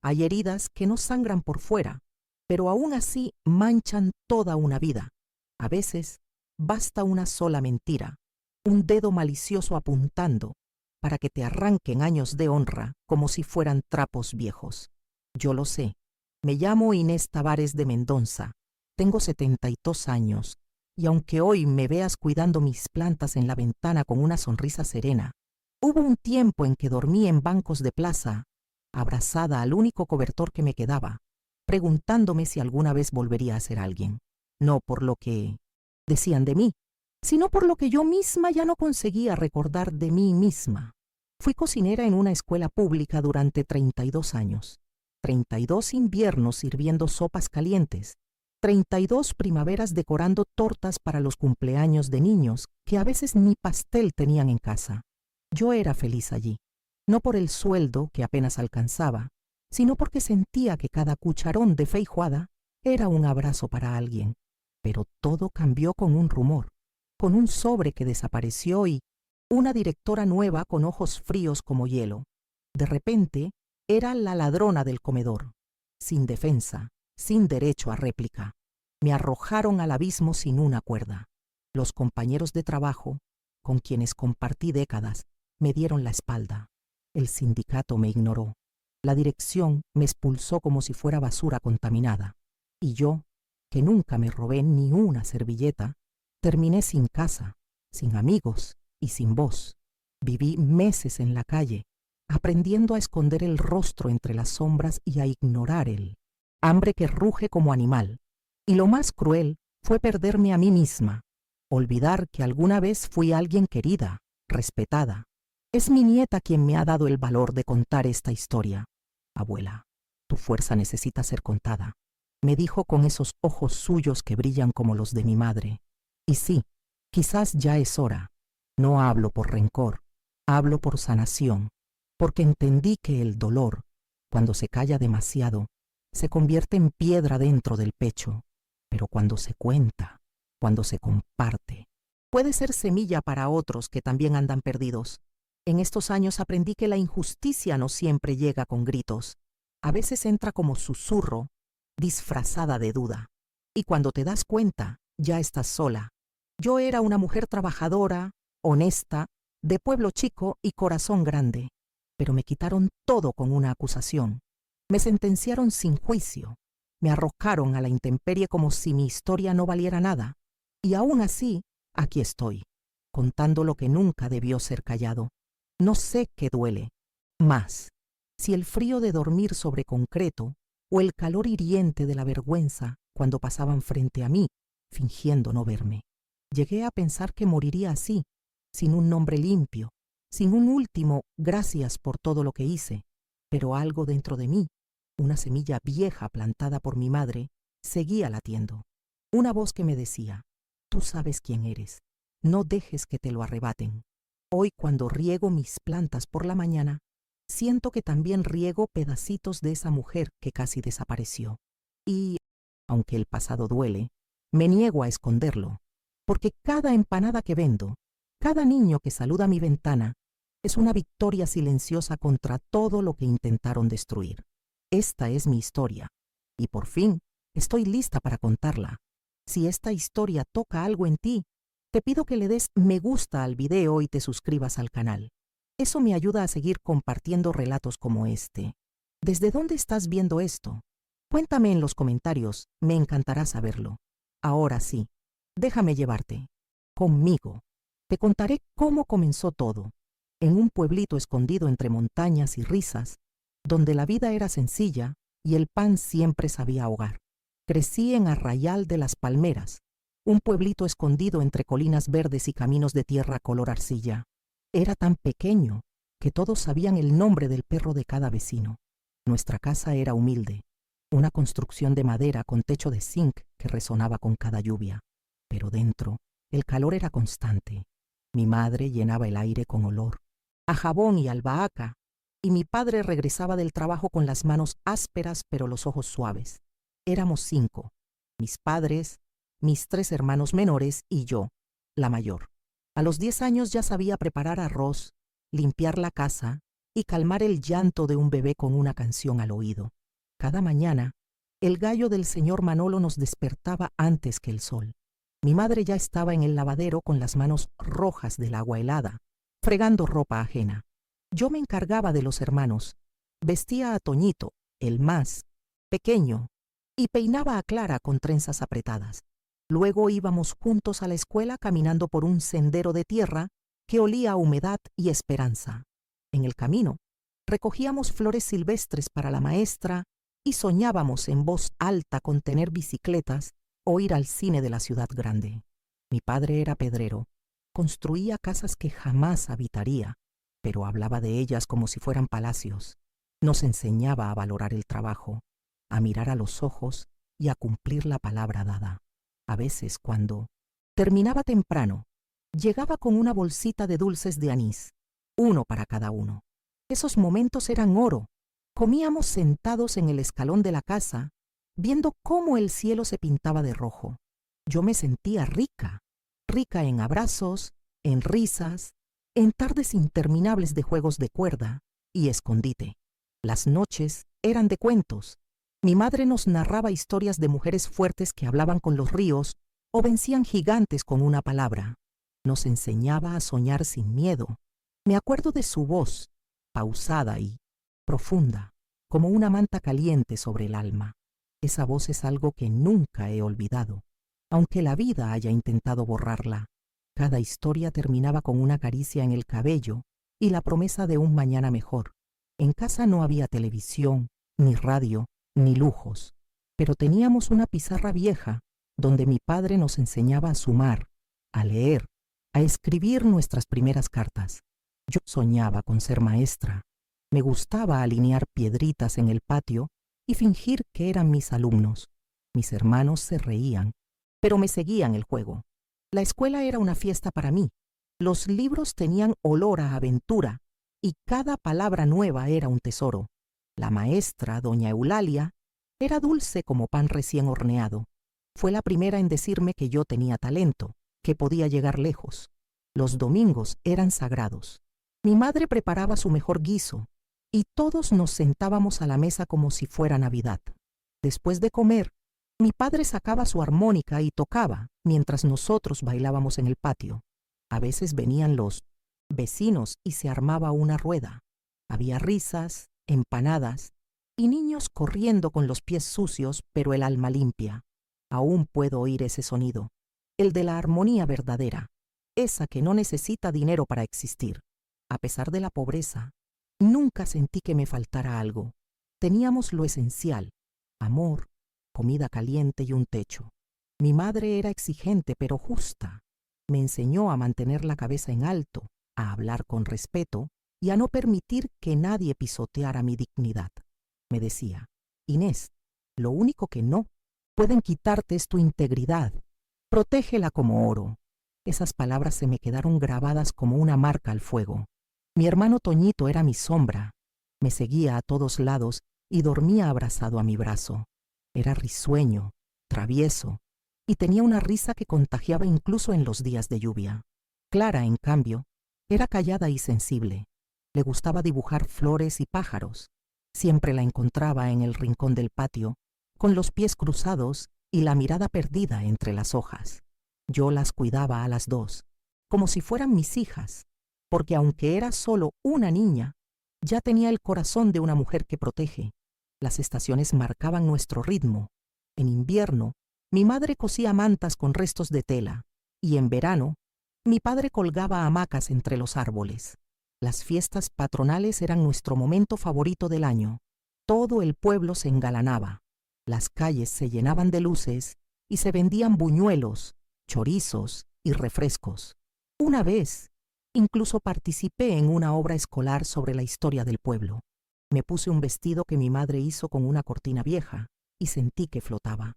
Hay heridas que no sangran por fuera, pero aún así manchan toda una vida. A veces basta una sola mentira, un dedo malicioso apuntando, para que te arranquen años de honra como si fueran trapos viejos. Yo lo sé. Me llamo Inés Tavares de Mendonça. Tengo 72 años, y aunque hoy me veas cuidando mis plantas en la ventana con una sonrisa serena, hubo un tiempo en que dormí en bancos de plaza, abrazada al único cobertor que me quedaba, preguntándome si alguna vez volvería a ser alguien. No por lo que decían de mí, sino por lo que yo misma ya no conseguía recordar de mí misma. Fui cocinera en una escuela pública durante 32 años, 32 inviernos sirviendo sopas calientes, 32 primaveras decorando tortas para los cumpleaños de niños que a veces ni pastel tenían en casa. Yo era feliz allí, no por el sueldo que apenas alcanzaba, sino porque sentía que cada cucharón de feijoada era un abrazo para alguien. Pero todo cambió con un rumor, con un sobre que desapareció y una directora nueva con ojos fríos como hielo. De repente, era la ladrona del comedor, sin defensa, sin derecho a réplica. Me arrojaron al abismo sin una cuerda. Los compañeros de trabajo, con quienes compartí décadas, me dieron la espalda. El sindicato me ignoró. La dirección me expulsó como si fuera basura contaminada. Y yo, que nunca me robé ni una servilleta, terminé sin casa, sin amigos y sin voz. Viví meses en la calle, aprendiendo a esconder el rostro entre las sombras y a ignorar el hambre que ruge como animal. Y lo más cruel fue perderme a mí misma, olvidar que alguna vez fui alguien querida, respetada. Es mi nieta quien me ha dado el valor de contar esta historia. Abuela, tu fuerza necesita ser contada, me dijo con esos ojos suyos que brillan como los de mi madre. Y sí, quizás ya es hora. No hablo por rencor, hablo por sanación, porque entendí que el dolor, cuando se calla demasiado, se convierte en piedra dentro del pecho, pero cuando se cuenta, cuando se comparte, puede ser semilla para otros que también andan perdidos. En estos años aprendí que la injusticia no siempre llega con gritos, a veces entra como susurro, disfrazada de duda. Y cuando te das cuenta, ya estás sola. Yo era una mujer trabajadora, honesta, de pueblo chico y corazón grande, pero me quitaron todo con una acusación. Me sentenciaron sin juicio, me arrojaron a la intemperie como si mi historia no valiera nada. Y aún así, aquí estoy, contando lo que nunca debió ser callado. No sé qué duele más, si el frío de dormir sobre concreto o el calor hiriente de la vergüenza cuando pasaban frente a mí, fingiendo no verme. Llegué a pensar que moriría así, sin un nombre limpio, sin un último gracias por todo lo que hice, pero algo dentro de mí, una semilla vieja plantada por mi madre, seguía latiendo. Una voz que me decía, tú sabes quién eres, no dejes que te lo arrebaten. Hoy, cuando riego mis plantas por la mañana, siento que también riego pedacitos de esa mujer que casi desapareció. Y, aunque el pasado duele, me niego a esconderlo, porque cada empanada que vendo, cada niño que saluda mi ventana, es una victoria silenciosa contra todo lo que intentaron destruir. Esta es mi historia, y por fin estoy lista para contarla. Si esta historia toca algo en ti, te pido que le des me gusta al video y te suscribas al canal. Eso me ayuda a seguir compartiendo relatos como este. ¿Desde dónde estás viendo esto? Cuéntame en los comentarios, me encantará saberlo. Ahora sí, déjame llevarte. Conmigo. Te contaré cómo comenzó todo, en un pueblito escondido entre montañas y risas, donde la vida era sencilla y el pan siempre sabía ahogar. Crecí en Arrayal de las Palmeras, un pueblito escondido entre colinas verdes y caminos de tierra color arcilla. Era tan pequeño que todos sabían el nombre del perro de cada vecino. Nuestra casa era humilde, una construcción de madera con techo de zinc que resonaba con cada lluvia. Pero dentro, el calor era constante. Mi madre llenaba el aire con olor a jabón y albahaca, y mi padre regresaba del trabajo con las manos ásperas pero los ojos suaves. Éramos 5, mis padres, mis 3 hermanos menores y yo, la mayor. A los 10 años ya sabía preparar arroz, limpiar la casa y calmar el llanto de un bebé con una canción al oído. Cada mañana, el gallo del señor Manolo nos despertaba antes que el sol. Mi madre ya estaba en el lavadero con las manos rojas del agua helada, fregando ropa ajena. Yo me encargaba de los hermanos. Vestía a Toñito, el más pequeño, y peinaba a Clara con trenzas apretadas. Luego íbamos juntos a la escuela caminando por un sendero de tierra que olía a humedad y esperanza. En el camino, recogíamos flores silvestres para la maestra y soñábamos en voz alta con tener bicicletas o ir al cine de la ciudad grande. Mi padre era pedrero. Construía casas que jamás habitaría, pero hablaba de ellas como si fueran palacios. Nos enseñaba a valorar el trabajo, a mirar a los ojos y a cumplir la palabra dada. A veces, cuando terminaba temprano, llegaba con una bolsita de dulces de anís, uno para cada uno. Esos momentos eran oro. Comíamos sentados en el escalón de la casa, viendo cómo el cielo se pintaba de rojo. Yo me sentía rica, rica en abrazos, en risas, en tardes interminables de juegos de cuerda y escondite. Las noches eran de cuentos. Mi madre nos narraba historias de mujeres fuertes que hablaban con los ríos o vencían gigantes con una palabra. Nos enseñaba a soñar sin miedo. Me acuerdo de su voz, pausada y profunda, como una manta caliente sobre el alma. Esa voz es algo que nunca he olvidado, aunque la vida haya intentado borrarla. Cada historia terminaba con una caricia en el cabello y la promesa de un mañana mejor. En casa no había televisión, ni radio, ni lujos, pero teníamos una pizarra vieja donde mi padre nos enseñaba a sumar, a leer, a escribir nuestras primeras cartas. Yo soñaba con ser maestra. Me gustaba alinear piedritas en el patio y fingir que eran mis alumnos. Mis hermanos se reían, pero me seguían el juego. La escuela era una fiesta para mí. Los libros tenían olor a aventura y cada palabra nueva era un tesoro. La maestra, doña Eulalia, era dulce como pan recién horneado. Fue la primera en decirme que yo tenía talento, que podía llegar lejos. Los domingos eran sagrados. Mi madre preparaba su mejor guiso y todos nos sentábamos a la mesa como si fuera Navidad. Después de comer, mi padre sacaba su armónica y tocaba mientras nosotros bailábamos en el patio. A veces venían los vecinos y se armaba una rueda. Había risas, empanadas y niños corriendo con los pies sucios pero el alma limpia. Aún puedo oír ese sonido, el de la armonía verdadera, esa que no necesita dinero para existir. A pesar de la pobreza, nunca sentí que me faltara algo. Teníamos lo esencial: amor, comida caliente y un techo. Mi madre era exigente pero justa. Me enseñó a mantener la cabeza en alto, a hablar con respeto y a no permitir que nadie pisoteara mi dignidad. Me decía: Inés, lo único que no pueden quitarte es tu integridad. Protégela como oro. Esas palabras se me quedaron grabadas como una marca al fuego. Mi hermano Toñito era mi sombra. Me seguía a todos lados y dormía abrazado a mi brazo. Era risueño, travieso, y tenía una risa que contagiaba incluso en los días de lluvia. Clara, en cambio, era callada y sensible. Le gustaba dibujar flores y pájaros. Siempre la encontraba en el rincón del patio, con los pies cruzados y la mirada perdida entre las hojas. Yo las cuidaba a las dos, como si fueran mis hijas, porque aunque era solo una niña, ya tenía el corazón de una mujer que protege. Las estaciones marcaban nuestro ritmo. En invierno, mi madre cosía mantas con restos de tela, y en verano, mi padre colgaba hamacas entre los árboles. Las fiestas patronales eran nuestro momento favorito del año. Todo el pueblo se engalanaba. Las calles se llenaban de luces y se vendían buñuelos, chorizos y refrescos. Una vez, incluso participé en una obra escolar sobre la historia del pueblo. Me puse un vestido que mi madre hizo con una cortina vieja y sentí que flotaba.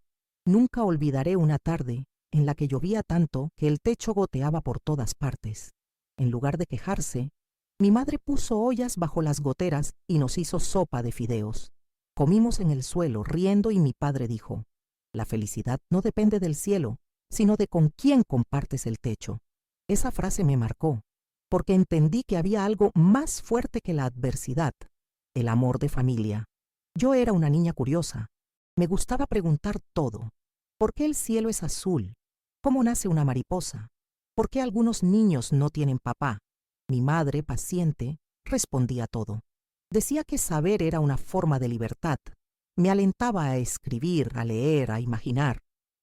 Nunca olvidaré una tarde en la que llovía tanto que el techo goteaba por todas partes. En lugar de quejarse, mi madre puso ollas bajo las goteras y nos hizo sopa de fideos. Comimos en el suelo, riendo, y mi padre dijo: la felicidad no depende del cielo, sino de con quién compartes el techo. Esa frase me marcó, porque entendí que había algo más fuerte que la adversidad: el amor de familia. Yo era una niña curiosa. Me gustaba preguntar todo. ¿Por qué el cielo es azul? ¿Cómo nace una mariposa? ¿Por qué algunos niños no tienen papá? Mi madre, paciente, respondía todo. Decía que saber era una forma de libertad. Me alentaba a escribir, a leer, a imaginar.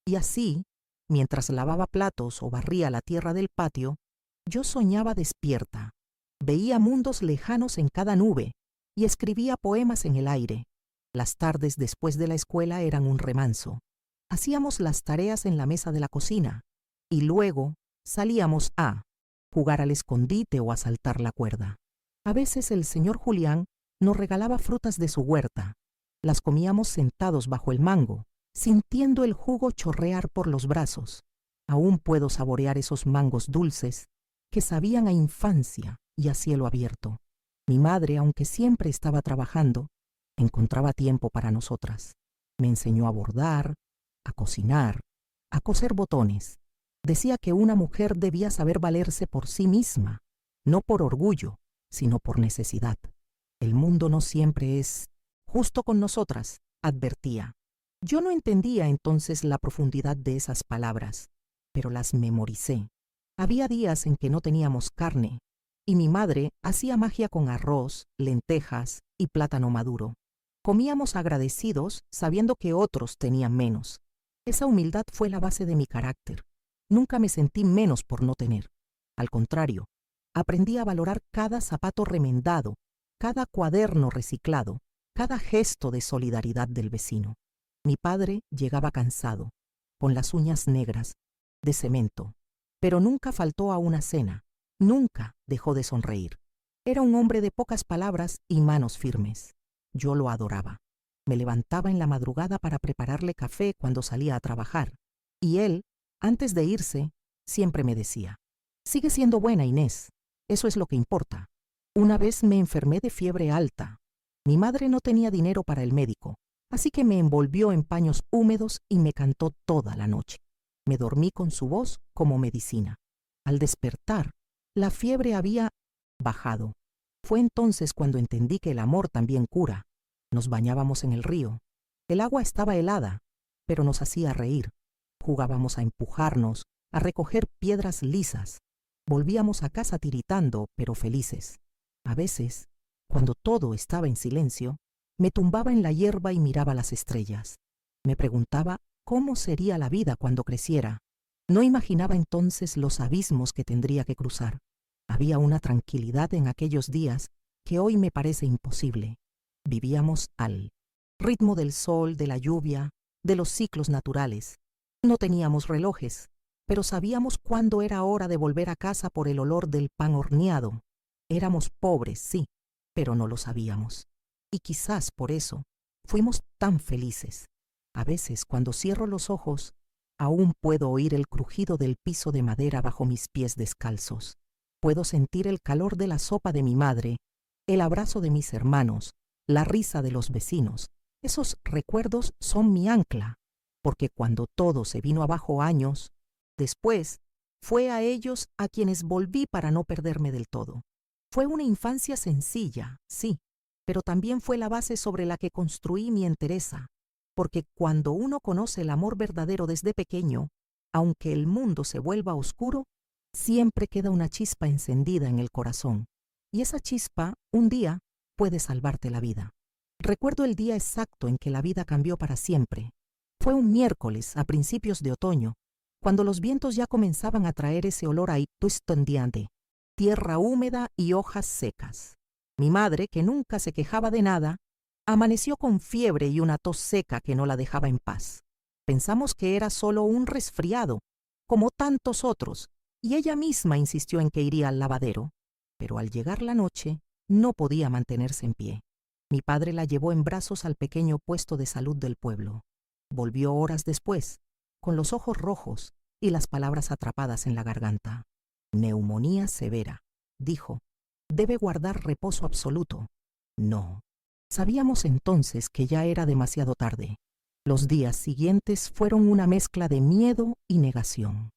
Y así, mientras lavaba platos o barría la tierra del patio, yo soñaba despierta. Veía mundos lejanos en cada nube y escribía poemas en el aire. Las tardes después de la escuela eran un remanso. Hacíamos las tareas en la mesa de la cocina y luego salíamos a jugar al escondite o a saltar la cuerda. A veces el señor Julián nos regalaba frutas de su huerta. Las comíamos sentados bajo el mango, sintiendo el jugo chorrear por los brazos. Aún puedo saborear esos mangos dulces que sabían a infancia y a cielo abierto. Mi madre, aunque siempre estaba trabajando, encontraba tiempo para nosotras. Me enseñó a bordar, a cocinar, a coser botones. Decía que una mujer debía saber valerse por sí misma, no por orgullo, sino por necesidad. El mundo no siempre es justo con nosotras, advertía. Yo no entendía entonces la profundidad de esas palabras, pero las memoricé. Había días en que no teníamos carne, y mi madre hacía magia con arroz, lentejas y plátano maduro. Comíamos agradecidos sabiendo que otros tenían menos. Esa humildad fue la base de mi carácter. Nunca me sentí menos por no tener. Al contrario, aprendí a valorar cada zapato remendado, cada cuaderno reciclado, cada gesto de solidaridad del vecino. Mi padre llegaba cansado, con las uñas negras, de cemento, pero nunca faltó a una cena, nunca dejó de sonreír. Era un hombre de pocas palabras y manos firmes. Yo lo adoraba. Me levantaba en la madrugada para prepararle café cuando salía a trabajar, y él, antes de irse, siempre me decía: «Sigue siendo buena, Inés, eso es lo que importa». Una vez me enfermé de fiebre alta. Mi madre no tenía dinero para el médico, así que me envolvió en paños húmedos y me cantó toda la noche. Me dormí con su voz como medicina. Al despertar, la fiebre había bajado. Fue entonces cuando entendí que el amor también cura. Nos bañábamos en el río. El agua estaba helada, pero nos hacía reír. Jugábamos a empujarnos, a recoger piedras lisas. Volvíamos a casa tiritando, pero felices. A veces, cuando todo estaba en silencio, me tumbaba en la hierba y miraba las estrellas. Me preguntaba cómo sería la vida cuando creciera. No imaginaba entonces los abismos que tendría que cruzar. Había una tranquilidad en aquellos días que hoy me parece imposible. Vivíamos al ritmo del sol, de la lluvia, de los ciclos naturales. No teníamos relojes, pero sabíamos cuándo era hora de volver a casa por el olor del pan horneado. Éramos pobres, sí, pero no lo sabíamos. Y quizás por eso fuimos tan felices. A veces, cuando cierro los ojos, aún puedo oír el crujido del piso de madera bajo mis pies descalzos. Puedo sentir el calor de la sopa de mi madre, el abrazo de mis hermanos, la risa de los vecinos. Esos recuerdos son mi ancla, porque cuando todo se vino abajo años después, fue a ellos a quienes volví para no perderme del todo. Fue una infancia sencilla, sí, pero también fue la base sobre la que construí mi entereza, porque cuando uno conoce el amor verdadero desde pequeño, aunque el mundo se vuelva oscuro, siempre queda una chispa encendida en el corazón, y esa chispa, un día, puede salvarte la vida. Recuerdo el día exacto en que la vida cambió para siempre. Fue un miércoles a principios de otoño, cuando los vientos ya comenzaban a traer ese olor a ituistondiante, tierra húmeda y hojas secas. Mi madre, que nunca se quejaba de nada, amaneció con fiebre y una tos seca que no la dejaba en paz. Pensamos que era solo un resfriado, como tantos otros, y ella misma insistió en que iría al lavadero. Pero al llegar la noche, no podía mantenerse en pie. Mi padre la llevó en brazos al pequeño puesto de salud del pueblo. Volvió horas después, con los ojos rojos y las palabras atrapadas en la garganta. «Neumonía severa», dijo. «Debe guardar reposo absoluto». No. Sabíamos entonces que ya era demasiado tarde. Los días siguientes fueron una mezcla de miedo y negación.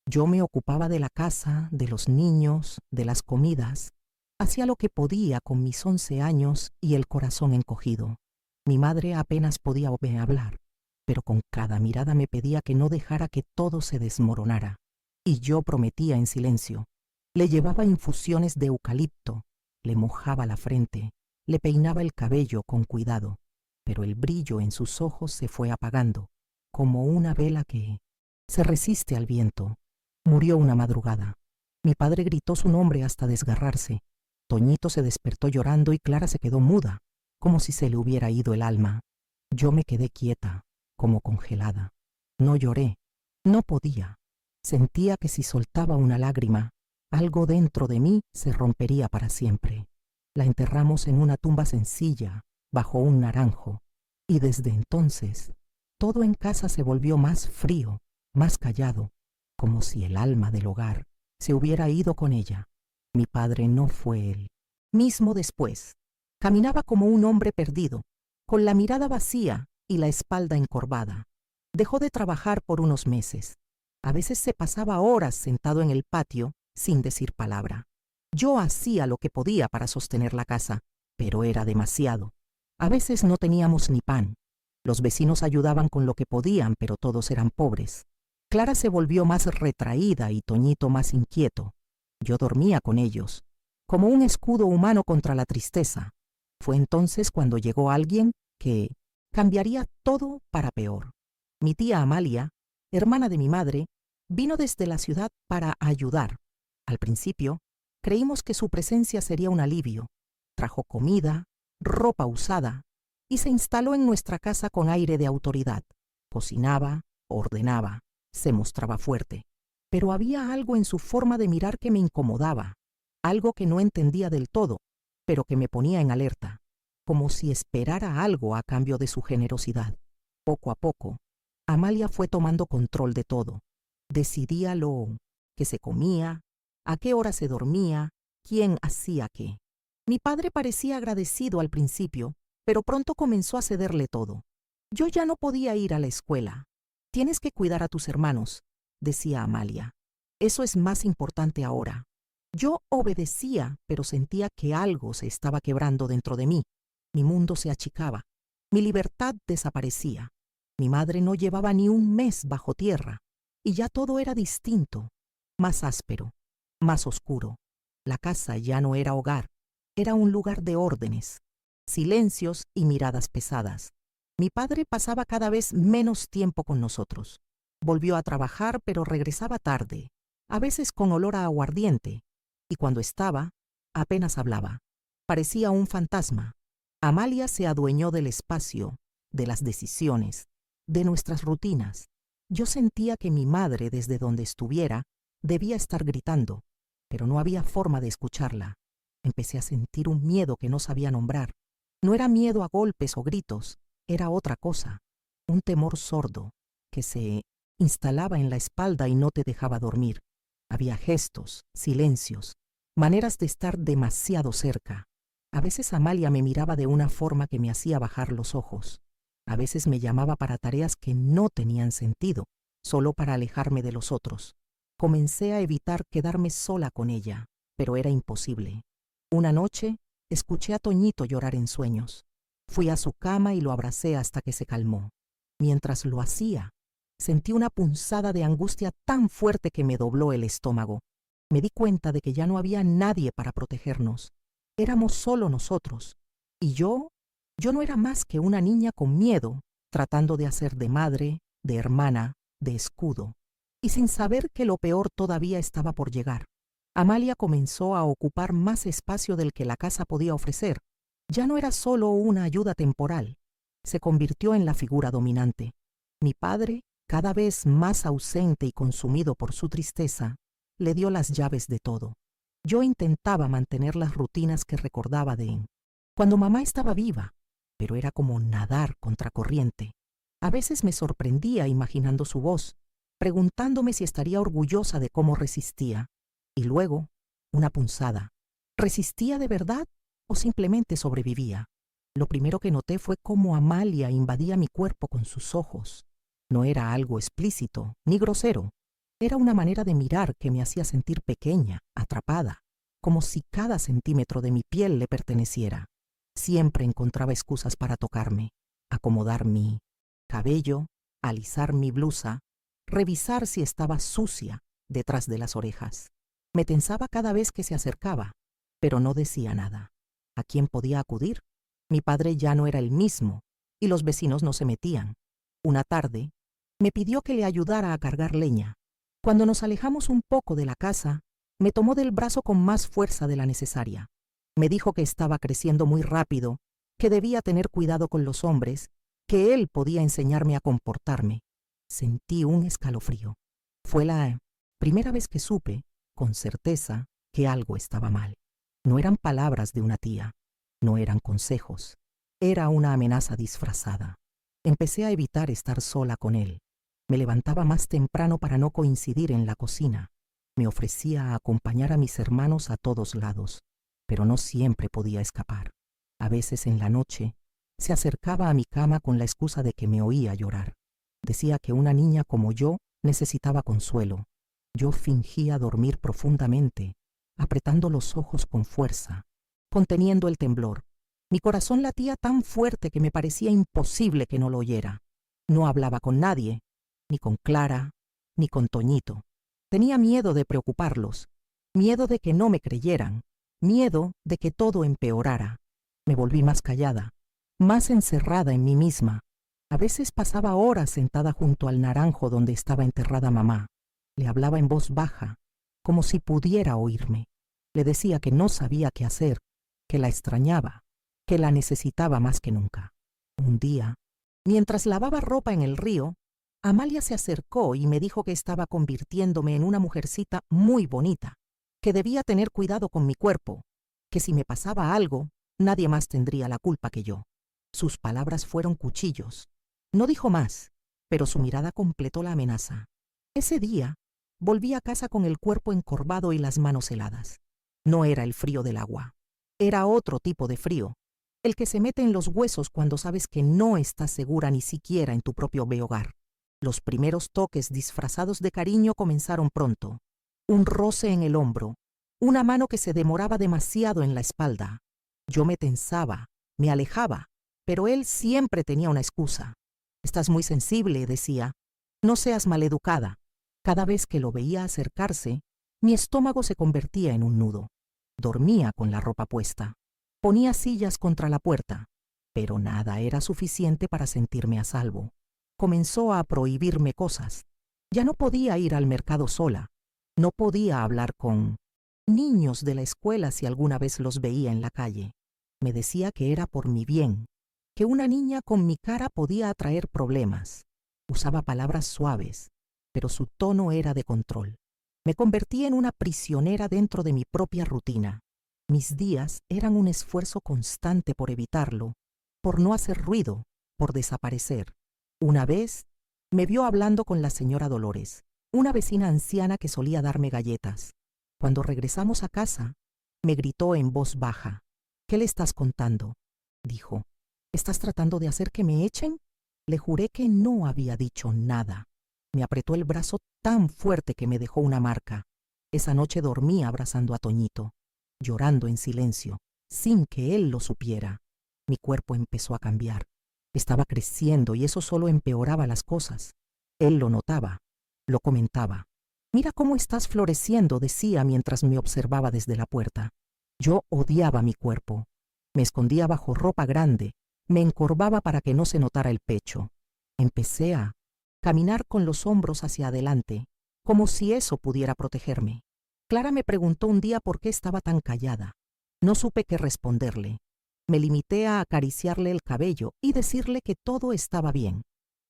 Yo me ocupaba de la casa, de los niños, de las comidas. Hacía lo que podía con mis 11 años y el corazón encogido. Mi madre apenas podía hablar, pero con cada mirada me pedía que no dejara que todo se desmoronara. Y yo prometía en silencio. Le llevaba infusiones de eucalipto, le mojaba la frente, le peinaba el cabello con cuidado, pero el brillo en sus ojos se fue apagando, como una vela que se resiste al viento. Murió una madrugada. Mi padre gritó su nombre hasta desgarrarse. Toñito se despertó llorando y Clara se quedó muda, como si se le hubiera ido el alma. Yo me quedé quieta, como congelada. No lloré, no podía. Sentía que si soltaba una lágrima, algo dentro de mí se rompería para siempre. La enterramos en una tumba sencilla, bajo un naranjo, y desde entonces todo en casa se volvió más frío, más callado, como si el alma del hogar se hubiera ido con ella. Mi padre no fue él. Mismo después, caminaba como un hombre perdido, con la mirada vacía y la espalda encorvada. Dejó de trabajar por unos meses. A veces se pasaba horas sentado en el patio sin decir palabra. Yo hacía lo que podía para sostener la casa, pero era demasiado. A veces no teníamos ni pan. Los vecinos ayudaban con lo que podían, pero todos eran pobres. Clara se volvió más retraída y Toñito más inquieto. Yo dormía con ellos, como un escudo humano contra la tristeza. Fue entonces cuando llegó alguien que cambiaría todo para peor. Mi tía Amalia, hermana de mi madre, vino desde la ciudad para ayudar. Al principio, creímos que su presencia sería un alivio. Trajo comida, ropa usada, y se instaló en nuestra casa con aire de autoridad. Cocinaba, ordenaba, se mostraba fuerte. Pero había algo en su forma de mirar que me incomodaba, algo que no entendía del todo, pero que me ponía en alerta, como si esperara algo a cambio de su generosidad. Poco a poco, Amalia fue tomando control de todo. Decidía lo que se comía, a qué hora se dormía, quién hacía qué. Mi padre parecía agradecido al principio, pero pronto comenzó a cederle todo. Yo ya no podía ir a la escuela. Tienes que cuidar a tus hermanos, decía Amalia. Eso es más importante ahora. Yo obedecía, pero sentía que algo se estaba quebrando dentro de mí. Mi mundo se achicaba. Mi libertad desaparecía. Mi madre no llevaba ni un mes bajo tierra, y ya todo era distinto, más áspero, más oscuro. La casa ya no era hogar, era un lugar de órdenes, silencios y miradas pesadas. Mi padre pasaba cada vez menos tiempo con nosotros. Volvió a trabajar, pero regresaba tarde, a veces con olor a aguardiente, y cuando estaba, apenas hablaba. Parecía un fantasma. Amalia se adueñó del espacio, de las decisiones, de nuestras rutinas. Yo sentía que mi madre, desde donde estuviera, debía estar gritando, pero no había forma de escucharla. Empecé a sentir un miedo que no sabía nombrar. No era miedo a golpes o gritos, era otra cosa, un temor sordo que se instalaba en la espalda y no te dejaba dormir. Había gestos, silencios, maneras de estar demasiado cerca. A veces Amalia me miraba de una forma que me hacía bajar los ojos. A veces me llamaba para tareas que no tenían sentido, solo para alejarme de los otros. Comencé a evitar quedarme sola con ella, pero era imposible. Una noche, escuché a Toñito llorar en sueños. Fui a su cama y lo abracé hasta que se calmó. Mientras lo hacía, sentí una punzada de angustia tan fuerte que me dobló el estómago. Me di cuenta de que ya no había nadie para protegernos. Éramos solo nosotros. Y yo no era más que una niña con miedo, tratando de hacer de madre, de hermana, de escudo, y sin saber que lo peor todavía estaba por llegar. Amalia comenzó a ocupar más espacio del que la casa podía ofrecer. Ya no era solo una ayuda temporal, se convirtió en la figura dominante. Mi padre, cada vez más ausente y consumido por su tristeza, le dio las llaves de todo. Yo intentaba mantener las rutinas que recordaba de cuando mamá estaba viva, pero era como nadar contracorriente. A veces me sorprendía imaginando su voz, preguntándome si estaría orgullosa de cómo resistía. Y luego, una punzada. ¿Resistía de verdad o simplemente sobrevivía? Lo primero que noté fue cómo Amalia invadía mi cuerpo con sus ojos. No era algo explícito ni grosero. Era una manera de mirar que me hacía sentir pequeña, atrapada, como si cada centímetro de mi piel le perteneciera. Siempre encontraba excusas para tocarme, acomodar mi cabello, alisar mi blusa, revisar si estaba sucia detrás de las orejas. Me tensaba cada vez que se acercaba, pero no decía nada. ¿A quién podía acudir? Mi padre ya no era el mismo y los vecinos no se metían. Una tarde, me pidió que le ayudara a cargar leña. Cuando nos alejamos un poco de la casa, me tomó del brazo con más fuerza de la necesaria. Me dijo que estaba creciendo muy rápido, que debía tener cuidado con los hombres, que él podía enseñarme a comportarme. Sentí un escalofrío. Fue la primera vez que supe, con certeza, que algo estaba mal. No eran palabras de una tía, no eran consejos. Era una amenaza disfrazada. Empecé a evitar estar sola con él. Me levantaba más temprano para no coincidir en la cocina. Me ofrecía a acompañar a mis hermanos a todos lados, pero no siempre podía escapar. A veces en la noche se acercaba a mi cama con la excusa de que me oía llorar. Decía que una niña como yo necesitaba consuelo. Yo fingía dormir profundamente, apretando los ojos con fuerza, conteniendo el temblor. Mi corazón latía tan fuerte que me parecía imposible que no lo oyera. No hablaba con nadie, ni con Clara, ni con Toñito. Tenía miedo de preocuparlos, miedo de que no me creyeran, miedo de que todo empeorara. Me volví más callada, más encerrada en mí misma. A veces pasaba horas sentada junto al naranjo donde estaba enterrada mamá. Le hablaba en voz baja, como si pudiera oírme. Le decía que no sabía qué hacer, que la extrañaba, que la necesitaba más que nunca. Un día, mientras lavaba ropa en el río, Amalia se acercó y me dijo que estaba convirtiéndome en una mujercita muy bonita, que debía tener cuidado con mi cuerpo, que si me pasaba algo, nadie más tendría la culpa que yo. Sus palabras fueron cuchillos. No dijo más, pero su mirada completó la amenaza. Ese día, volví a casa con el cuerpo encorvado y las manos heladas. No era el frío del agua. Era otro tipo de frío, el que se mete en los huesos cuando sabes que no estás segura ni siquiera en tu propio hogar. Los primeros toques disfrazados de cariño comenzaron pronto. Un roce en el hombro, una mano que se demoraba demasiado en la espalda. Yo me tensaba, me alejaba, pero él siempre tenía una excusa. «Estás muy sensible», decía. «No seas maleducada». Cada vez que lo veía acercarse, mi estómago se convertía en un nudo. Dormía con la ropa puesta. Ponía sillas contra la puerta, pero nada era suficiente para sentirme a salvo. Comenzó a prohibirme cosas. Ya no podía ir al mercado sola. No podía hablar con niños de la escuela si alguna vez los veía en la calle. Me decía que era por mi bien, que una niña con mi cara podía atraer problemas. Usaba palabras suaves, pero su tono era de control. Me convertí en una prisionera dentro de mi propia rutina. Mis días eran un esfuerzo constante por evitarlo, por no hacer ruido, por desaparecer. Una vez me vio hablando con la señora Dolores, una vecina anciana que solía darme galletas. Cuando regresamos a casa, me gritó en voz baja. «¿Qué le estás contando?», dijo. «¿Estás tratando de hacer que me echen?». Le juré que no había dicho nada. Me apretó el brazo tan fuerte que me dejó una marca. Esa noche dormí abrazando a Toñito, llorando en silencio, sin que él lo supiera. Mi cuerpo empezó a cambiar. Estaba creciendo y eso solo empeoraba las cosas. Él lo notaba, lo comentaba. «Mira cómo estás floreciendo», decía mientras me observaba desde la puerta. Yo odiaba mi cuerpo. Me escondía bajo ropa grande, me encorvaba para que no se notara el pecho. Empecé a caminar con los hombros hacia adelante, como si eso pudiera protegerme. Clara me preguntó un día por qué estaba tan callada. No supe qué responderle. Me limité a acariciarle el cabello y decirle que todo estaba bien.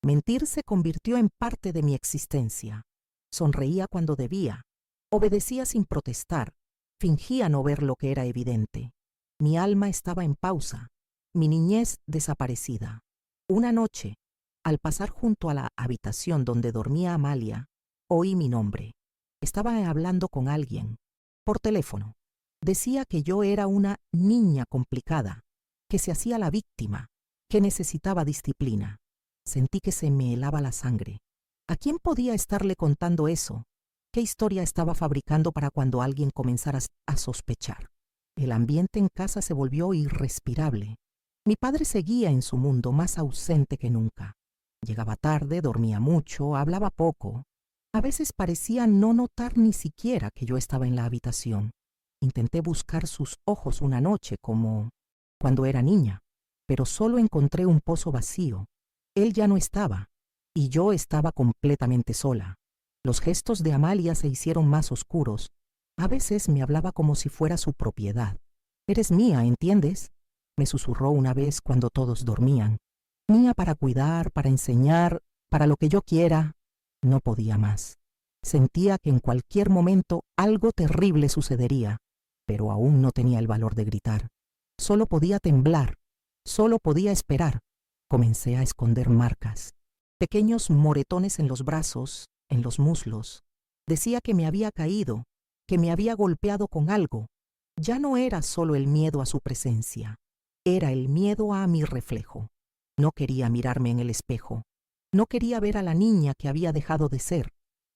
Mentir se convirtió en parte de mi existencia. Sonreía cuando debía, obedecía sin protestar, fingía no ver lo que era evidente. Mi alma estaba en pausa, mi niñez desaparecida. Una noche, al pasar junto a la habitación donde dormía Amalia, oí mi nombre. Estaba hablando con alguien, por teléfono. Decía que yo era una niña complicada, que se hacía la víctima, que necesitaba disciplina. Sentí que se me helaba la sangre. ¿A quién podía estarle contando eso? ¿Qué historia estaba fabricando para cuando alguien comenzara a sospechar? El ambiente en casa se volvió irrespirable. Mi padre seguía en su mundo más ausente que nunca. Llegaba tarde, dormía mucho, hablaba poco. A veces parecía no notar ni siquiera que yo estaba en la habitación. Intenté buscar sus ojos una noche, como cuando era niña, pero solo encontré un pozo vacío. Él ya no estaba, y yo estaba completamente sola. Los gestos de Amalia se hicieron más oscuros. A veces me hablaba como si fuera su propiedad. «Eres mía, ¿entiendes?», me susurró una vez cuando todos dormían. Mía para cuidar, para enseñar, para lo que yo quiera. No podía más. Sentía que en cualquier momento algo terrible sucedería, pero aún no tenía el valor de gritar. Solo podía temblar, solo podía esperar. Comencé a esconder marcas, pequeños moretones en los brazos, en los muslos. Decía que me había caído, que me había golpeado con algo. Ya no era solo el miedo a su presencia, era el miedo a mi reflejo. No quería mirarme en el espejo. No quería ver a la niña que había dejado de ser.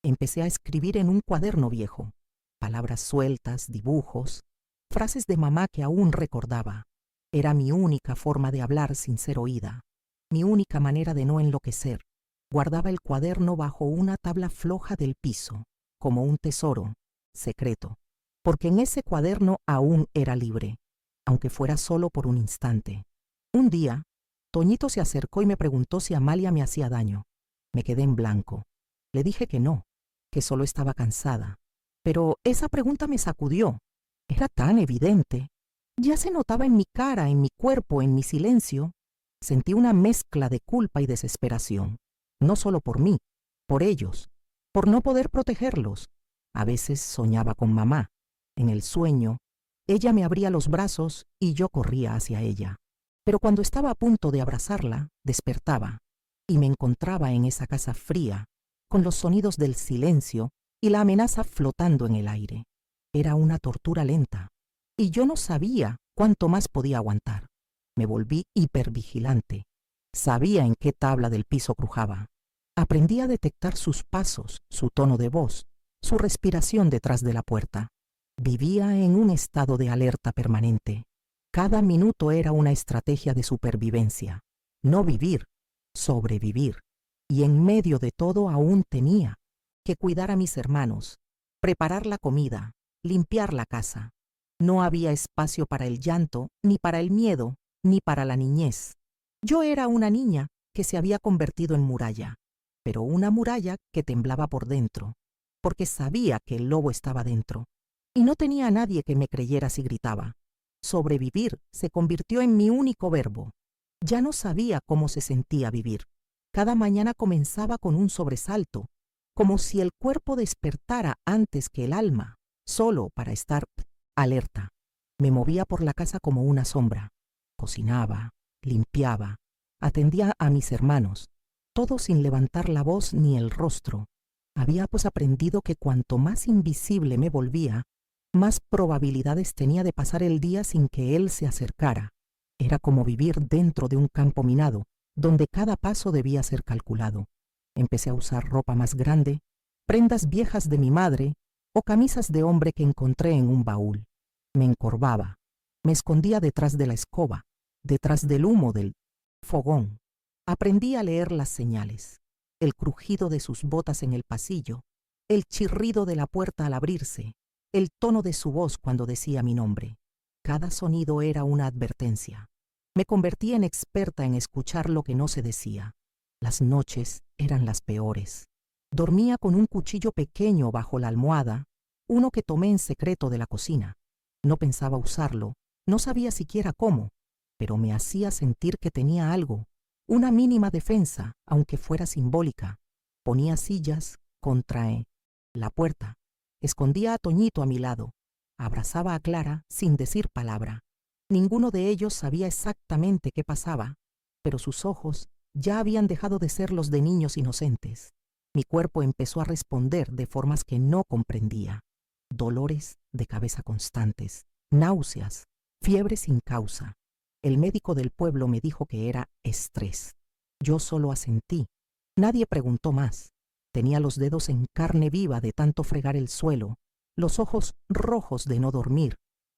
Empecé a escribir en un cuaderno viejo. Palabras sueltas, dibujos, frases de mamá que aún recordaba. Era mi única forma de hablar sin ser oída. Mi única manera de no enloquecer. Guardaba el cuaderno bajo una tabla floja del piso, como un tesoro, secreto, porque en ese cuaderno aún era libre, aunque fuera solo por un instante. Un día, Toñito se acercó y me preguntó si Amalia me hacía daño. Me quedé en blanco. Le dije que no, que solo estaba cansada. Pero esa pregunta me sacudió. Era tan evidente. Ya se notaba en mi cara, en mi cuerpo, en mi silencio. Sentí una mezcla de culpa y desesperación. No solo por mí, por ellos, por no poder protegerlos. A veces soñaba con mamá. En el sueño, ella me abría los brazos y yo corría hacia ella. Pero cuando estaba a punto de abrazarla, despertaba y me encontraba en esa casa fría, con los sonidos del silencio y la amenaza flotando en el aire. Era una tortura lenta, y yo no sabía cuánto más podía aguantar. Me volví hipervigilante. Sabía en qué tabla del piso crujaba. Aprendí a detectar sus pasos, su tono de voz, su respiración detrás de la puerta. Vivía en un estado de alerta permanente. Cada minuto era una estrategia de supervivencia. No vivir, sobrevivir. Y en medio de todo aún tenía que cuidar a mis hermanos, preparar la comida, limpiar la casa. No había espacio para el llanto, ni para el miedo, ni para la niñez. Yo era una niña que se había convertido en muralla, pero una muralla que temblaba por dentro, porque sabía que el lobo estaba dentro, y no tenía a nadie que me creyera si gritaba. Sobrevivir se convirtió en mi único verbo. Ya no sabía cómo se sentía vivir. Cada mañana comenzaba con un sobresalto, como si el cuerpo despertara antes que el alma, solo para estar alerta. Me movía por la casa como una sombra. Cocinaba, limpiaba, atendía a mis hermanos, todo sin levantar la voz ni el rostro. Había pues aprendido que cuanto más invisible me volvía, más probabilidades tenía de pasar el día sin que él se acercara. Era como vivir dentro de un campo minado, donde cada paso debía ser calculado. Empecé a usar ropa más grande, prendas viejas de mi madre o camisas de hombre que encontré en un baúl. Me encorvaba, me escondía detrás de la escoba, detrás del humo del fogón. Aprendí a leer las señales, el crujido de sus botas en el pasillo, el chirrido de la puerta al abrirse, el tono de su voz cuando decía mi nombre. Cada sonido era una advertencia. Me convertí en experta en escuchar lo que no se decía. Las noches eran las peores. Dormía con un cuchillo pequeño bajo la almohada, uno que tomé en secreto de la cocina. No pensaba usarlo, no sabía siquiera cómo, pero me hacía sentir que tenía algo, una mínima defensa, aunque fuera simbólica. Ponía sillas contra la puerta. Escondía a Toñito a mi lado. Abrazaba a Clara sin decir palabra. Ninguno de ellos sabía exactamente qué pasaba, pero sus ojos ya habían dejado de ser los de niños inocentes. Mi cuerpo empezó a responder de formas que no comprendía. Dolores de cabeza constantes, náuseas, fiebre sin causa. El médico del pueblo me dijo que era estrés. Yo solo asentí. Nadie preguntó más. Tenía los dedos en carne viva de tanto fregar el suelo, los ojos rojos de no dormir.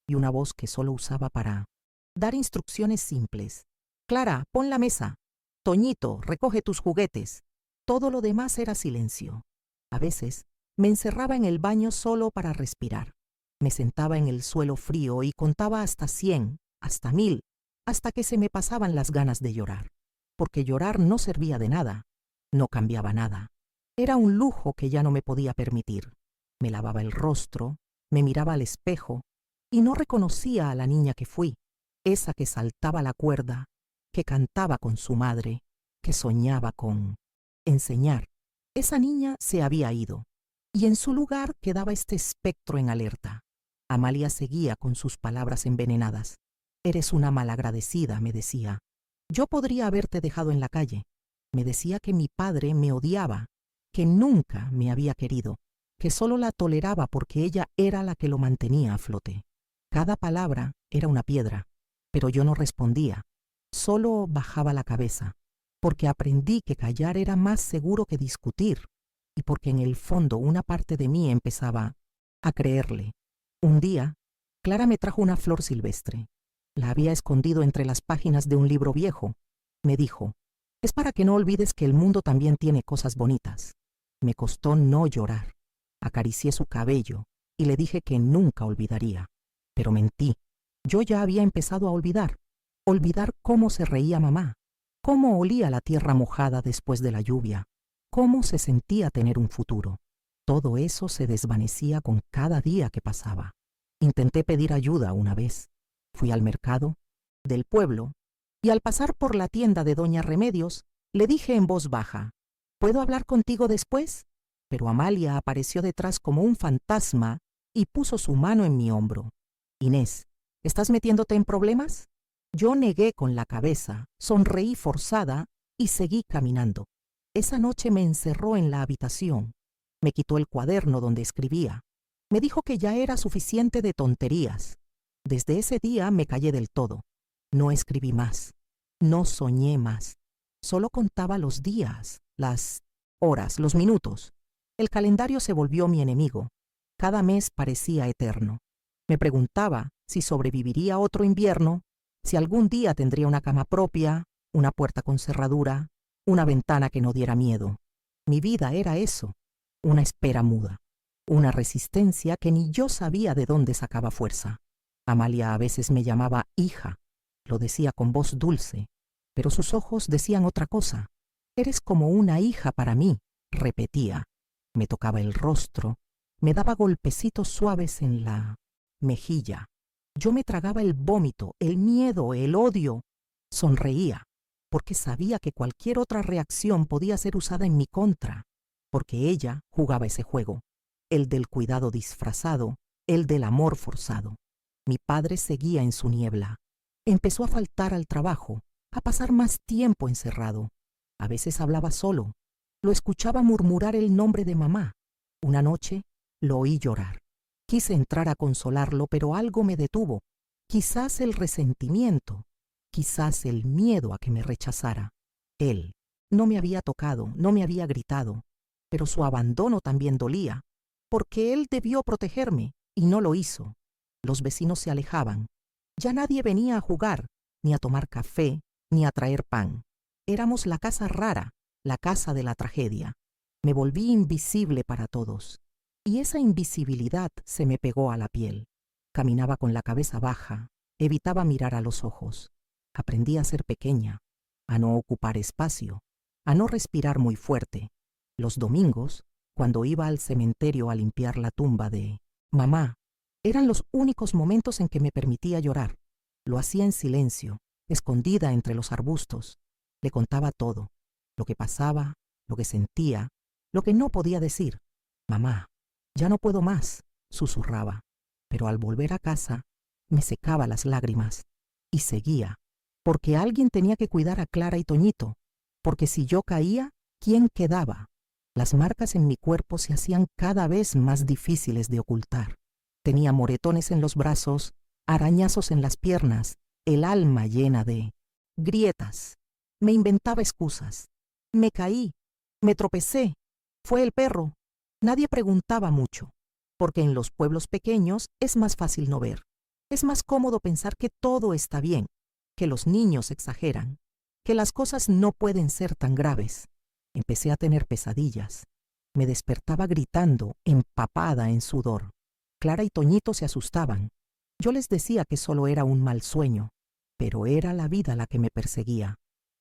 y una voz que solo usaba para dar instrucciones simples. Clara, pon la mesa. Toñito, recoge tus juguetes. Todo lo demás era silencio. A veces me encerraba en el baño solo para respirar. Me sentaba en el suelo frío y contaba hasta 100, hasta 1000, hasta que se me pasaban las ganas de llorar. Porque llorar no servía de nada, no cambiaba nada. Era un lujo que ya no me podía permitir. Me lavaba el rostro, me miraba al espejo y no reconocía a la niña que fui, esa que saltaba la cuerda, que cantaba con su madre, que soñaba con enseñar. Esa niña se había ido y en su lugar quedaba este espectro en alerta. Amalia seguía con sus palabras envenenadas. Eres una malagradecida, me decía. Yo podría haberte dejado en la calle. Me decía que mi padre me odiaba, que nunca me había querido, que solo la toleraba porque ella era la que lo mantenía a flote. Cada palabra era una piedra, pero yo no respondía, solo bajaba la cabeza, porque aprendí que callar era más seguro que discutir, y porque en el fondo una parte de mí empezaba a creerle. Un día, Clara me trajo una flor silvestre. La había escondido entre las páginas de un libro viejo. Me dijo, es para que no olvides que el mundo también tiene cosas bonitas. Me costó no llorar. Acaricié su cabello y le dije que nunca olvidaría. Pero mentí. Yo ya había empezado a olvidar. Olvidar cómo se reía mamá, cómo olía la tierra mojada después de la lluvia, cómo se sentía tener un futuro. Todo eso se desvanecía con cada día que pasaba. Intenté pedir ayuda una vez. Fui al mercado del pueblo y al pasar por la tienda de Doña Remedios, le dije en voz baja, ¿puedo hablar contigo después? Pero Amalia apareció detrás como un fantasma y puso su mano en mi hombro. Inés, ¿estás metiéndote en problemas? Yo negué con la cabeza, sonreí forzada y seguí caminando. Esa noche me encerró en la habitación. Me quitó el cuaderno donde escribía. Me dijo que ya era suficiente de tonterías. Desde ese día me callé del todo. No escribí más. No soñé más. Solo contaba los días, las horas, los minutos. El calendario se volvió mi enemigo. Cada mes parecía eterno. Me preguntaba si sobreviviría otro invierno, si algún día tendría una cama propia, una puerta con cerradura, una ventana que no diera miedo. Mi vida era eso, una espera muda, una resistencia que ni yo sabía de dónde sacaba fuerza. Amalia a veces me llamaba hija, lo decía con voz dulce, pero sus ojos decían otra cosa. Eres como una hija para mí, repetía. Me tocaba el rostro, me daba golpecitos suaves en la mejilla. Yo me tragaba el vómito, el miedo, el odio. Sonreía, porque sabía que cualquier otra reacción podía ser usada en mi contra, porque ella jugaba ese juego, el del cuidado disfrazado, el del amor forzado. Mi padre seguía en su niebla. Empezó a faltar al trabajo, a pasar más tiempo encerrado. A veces hablaba solo. Lo escuchaba murmurar el nombre de mamá. Una noche lo oí llorar. Quise entrar a consolarlo, pero algo me detuvo. Quizás el resentimiento, quizás el miedo a que me rechazara. Él no me había tocado, no me había gritado, pero su abandono también dolía, porque él debió protegerme y no lo hizo. Los vecinos se alejaban. Ya nadie venía a jugar, ni a tomar café, ni a traer pan. Éramos la casa rara, la casa de la tragedia. Me volví invisible para todos. Y esa invisibilidad se me pegó a la piel. Caminaba con la cabeza baja, evitaba mirar a los ojos. Aprendí a ser pequeña, a no ocupar espacio, a no respirar muy fuerte. Los domingos, cuando iba al cementerio a limpiar la tumba de mamá, eran los únicos momentos en que me permitía llorar. Lo hacía en silencio, escondida entre los arbustos. Le contaba todo, lo que pasaba, lo que sentía, lo que no podía decir. Mamá, ya no puedo más, susurraba. Pero al volver a casa, me secaba las lágrimas y seguía, porque alguien tenía que cuidar a Clara y Toñito, porque si yo caía, ¿quién quedaba? Las marcas en mi cuerpo se hacían cada vez más difíciles de ocultar. Tenía moretones en los brazos, arañazos en las piernas, el alma llena de grietas. Me inventaba excusas. Me caí, me tropecé, fue el perro. Nadie preguntaba mucho, porque en los pueblos pequeños es más fácil no ver. Es más cómodo pensar que todo está bien, que los niños exageran, que las cosas no pueden ser tan graves. Empecé a tener pesadillas. Me despertaba gritando, empapada en sudor. Clara y Toñito se asustaban. Yo les decía que solo era un mal sueño, pero era la vida la que me perseguía.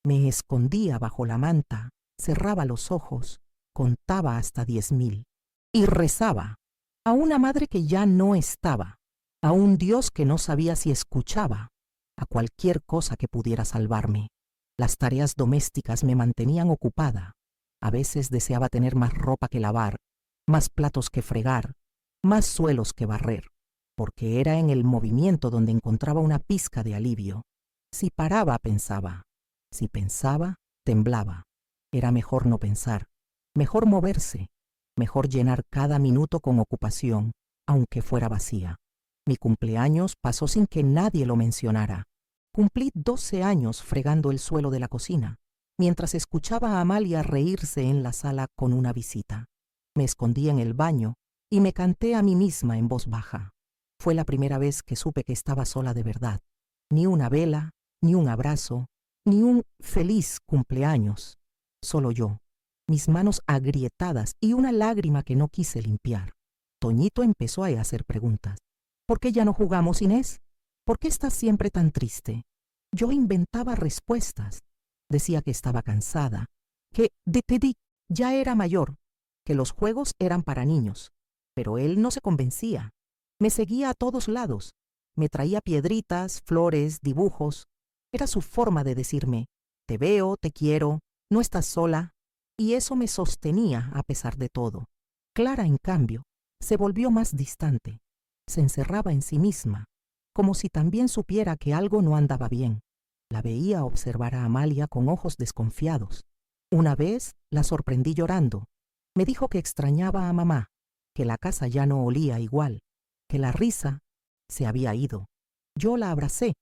Me escondía bajo la manta, cerraba los ojos, contaba hasta 10.000 y rezaba a una madre que ya no estaba, a un Dios que no sabía si escuchaba, a cualquier cosa que pudiera salvarme. Las tareas domésticas me mantenían ocupada. A veces deseaba tener más ropa que lavar, más platos que fregar, más suelos que barrer, porque era en el movimiento donde encontraba una pizca de alivio. Si paraba, pensaba. Si pensaba, temblaba. Era mejor no pensar, mejor moverse, mejor llenar cada minuto con ocupación, aunque fuera vacía. Mi cumpleaños pasó sin que nadie lo mencionara. Cumplí 12 años fregando el suelo de la cocina, mientras escuchaba a Amalia reírse en la sala con una visita. Me escondí en el baño y me canté a mí misma en voz baja. Fue la primera vez que supe que estaba sola de verdad. Ni una vela, ni un abrazo, ni un feliz cumpleaños. Solo yo, mis manos agrietadas y una lágrima que no quise limpiar. Toñito empezó a hacer preguntas. ¿Por qué ya no jugamos, Inés? ¿Por qué estás siempre tan triste? Yo inventaba respuestas. Decía que estaba cansada, que ya era mayor, que los juegos eran para niños. Pero él no se convencía. Me seguía a todos lados. Me traía piedritas, flores, dibujos. Era su forma de decirme, te veo, te quiero, no estás sola. Y eso me sostenía a pesar de todo. Clara, en cambio, se volvió más distante. Se encerraba en sí misma, como si también supiera que algo no andaba bien. La veía observar a Amalia con ojos desconfiados. Una vez la sorprendí llorando. Me dijo que extrañaba a mamá, que la casa ya no olía igual, que la risa se había ido. Yo la abracé.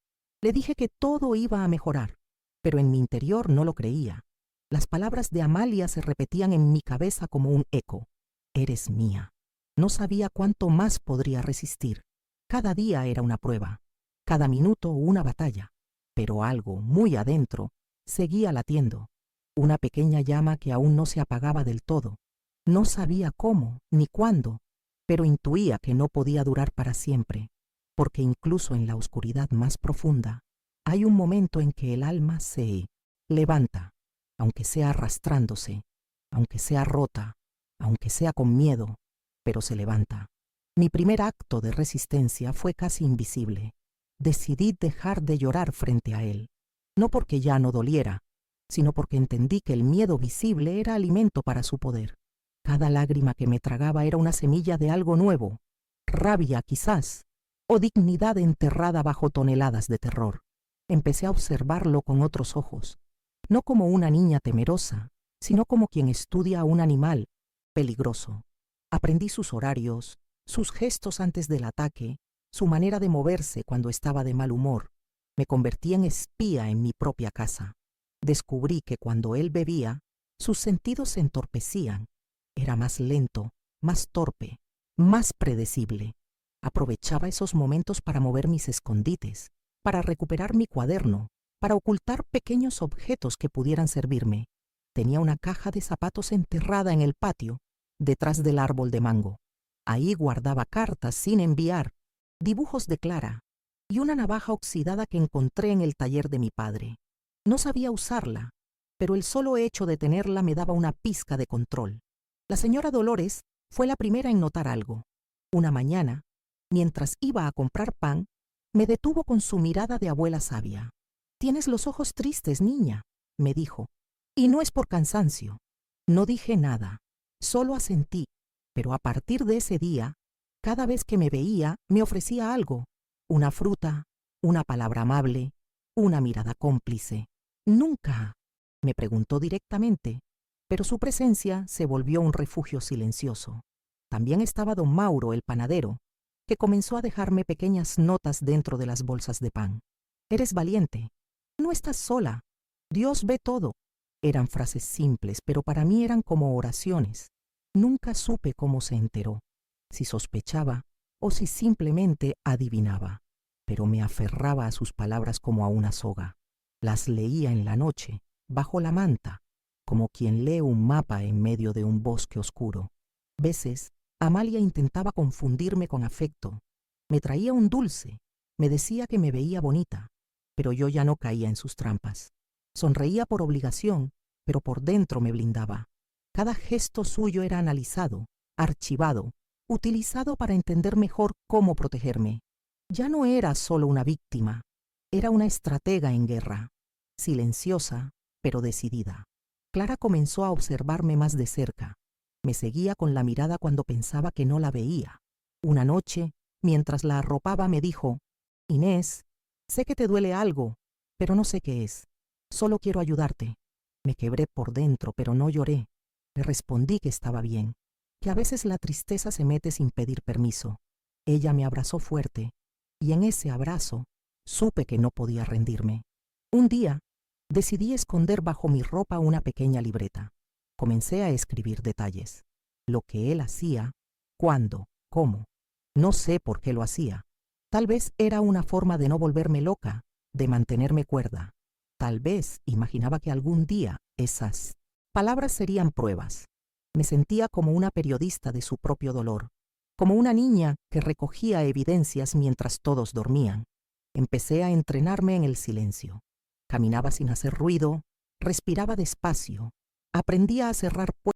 Le dije que todo iba a mejorar, pero en mi interior no lo creía. Las palabras de Amalia se repetían en mi cabeza como un eco. Eres mía. No sabía cuánto más podría resistir. Cada día era una prueba, cada minuto una batalla, pero algo muy adentro seguía latiendo, una pequeña llama que aún no se apagaba del todo. No sabía cómo ni cuándo, pero intuía que no podía durar para siempre, porque incluso en la oscuridad más profunda hay un momento en que el alma se levanta, aunque sea arrastrándose, aunque sea rota, aunque sea con miedo, pero se levanta. Mi primer acto de resistencia fue casi invisible. Decidí dejar de llorar frente a él, no porque ya no doliera, sino porque entendí que el miedo visible era alimento para su poder. Cada lágrima que me tragaba era una semilla de algo nuevo, rabia quizás, o dignidad enterrada bajo toneladas de terror. Empecé a observarlo con otros ojos, no como una niña temerosa, sino como quien estudia a un animal peligroso. Aprendí sus horarios, sus gestos antes del ataque, su manera de moverse cuando estaba de mal humor. Me convertí en espía en mi propia casa. Descubrí que cuando él bebía, sus sentidos se entorpecían. Era más lento, más torpe, más predecible. Aprovechaba esos momentos para mover mis escondites, para recuperar mi cuaderno, para ocultar pequeños objetos que pudieran servirme. Tenía una caja de zapatos enterrada en el patio, detrás del árbol de mango. Ahí guardaba cartas sin enviar, dibujos de Clara y una navaja oxidada que encontré en el taller de mi padre. No sabía usarla, pero el solo hecho de tenerla me daba una pizca de control. La señora Dolores fue la primera en notar algo. Una mañana, mientras iba a comprar pan, me detuvo con su mirada de abuela sabia. «Tienes los ojos tristes, niña», me dijo, «y no es por cansancio». No dije nada, solo asentí, pero a partir de ese día, cada vez que me veía, me ofrecía algo, una fruta, una palabra amable, una mirada cómplice. «¿Nunca?», me preguntó directamente, pero su presencia se volvió un refugio silencioso. También estaba don Mauro, el panadero, que comenzó a dejarme pequeñas notas dentro de las bolsas de pan. «Eres valiente. No estás sola. Dios ve todo». Eran frases simples, pero para mí eran como oraciones. Nunca supe cómo se enteró, si sospechaba o si simplemente adivinaba. pero me aferraba a sus palabras como a una soga. Las leía en la noche, bajo la manta, como quien lee un mapa en medio de un bosque oscuro. Veces, Amalia intentaba confundirme con afecto. Me traía un dulce, me decía que me veía bonita, pero yo ya no caía en sus trampas. Sonreía por obligación, pero por dentro me blindaba. Cada gesto suyo era analizado, archivado, utilizado para entender mejor cómo protegerme. Ya no era solo una víctima, era una estratega en guerra, silenciosa, pero decidida. Clara comenzó a observarme más de cerca. Me seguía con la mirada cuando pensaba que no la veía. Una noche, mientras la arropaba, me dijo: «Inés, sé que te duele algo, pero no sé qué es. Solo quiero ayudarte». Me quebré por dentro, pero no lloré. Le respondí que estaba bien, que a veces la tristeza se mete sin pedir permiso. Ella me abrazó fuerte, y en ese abrazo supe que no podía rendirme. Un día, decidí esconder bajo mi ropa una pequeña libreta. Comencé a escribir detalles. Lo que él hacía, cuándo, cómo. No sé por qué lo hacía. Tal vez era una forma de no volverme loca, de mantenerme cuerda. Tal vez imaginaba que algún día esas palabras serían pruebas. Me sentía como una periodista de su propio dolor, como una niña que recogía evidencias mientras todos dormían. Empecé a entrenarme en el silencio. Caminaba sin hacer ruido, respiraba despacio, aprendía a cerrar puertas